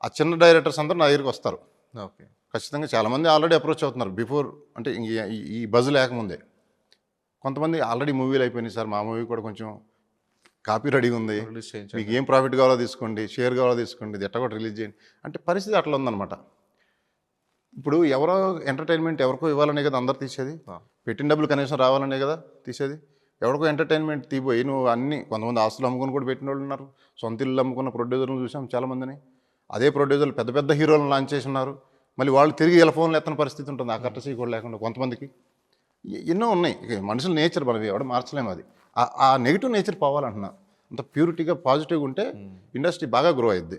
ఆ చిన్న డైరెక్టర్స్ అందరూ నా దగ్గరికి వస్తారు. ఓకే. ఖచ్చితంగా చాలామంది ఆల్రెడీ అప్రోచ్ అవుతున్నారు బిఫోర్, అంటే ఈ బజ్ లేకముందే. కొంతమంది ఆల్రెడీ మూవీలు అయిపోయినాయి సార్, మా మూవీ కూడా కొంచెం కాపీ రెడీగా ఉంది, రిలీజ్ మీకు చేయించండి. ఏం ప్రాఫిట్ కావాలో తీసుకోండి, షేర్ కావాలో తీసుకోండి, ఇది ఎట్ట కూడా రిలీజ్ చేయండి అంటే పరిస్థితి అట్లా ఉందన్నమాట. ఇప్పుడు ఎవరో ఎంటర్టైన్మెంట్ ఎవరికో ఇవ్వాలనే కదా అందరు తీసేది, పెట్టిన డబ్బులు కనీసం రావాలనే కదా తీసేది. ఎవరికో ఎంటర్టైన్మెంట్ తీపోయి నువ్వు అన్ని, కొంతమంది ఆస్తులు అమ్ముకొని కూడా పెట్టిన వాళ్ళు ఉన్నారు, సొంత ఇల్లు అమ్ముకున్న ప్రొడ్యూసర్లు చూసాం చాలామందిని. అదే ప్రొడ్యూసర్లు పెద్ద పెద్ద హీరోలను లాంచ్ చేసి ఉన్నారు, మళ్ళీ వాళ్ళు తిరిగి ఇలా ఫోన్లు ఎత్తన పరిస్థితి ఉంటుంది, ఆ కట్టసీ కూడా లేకుండా కొంతమందికి. ఎన్నో ఉన్నాయి. ఇక మనుషుల నేచర్ మనం ఎవడ మార్చలేము. అది ఆ నెగిటివ్ నేచర్ పోవాలంటున్నా. అంత ప్యూరిటీగా పాజిటివ్గా ఉంటే ఇండస్ట్రీ బాగా గ్రో అయ్యిద్ది.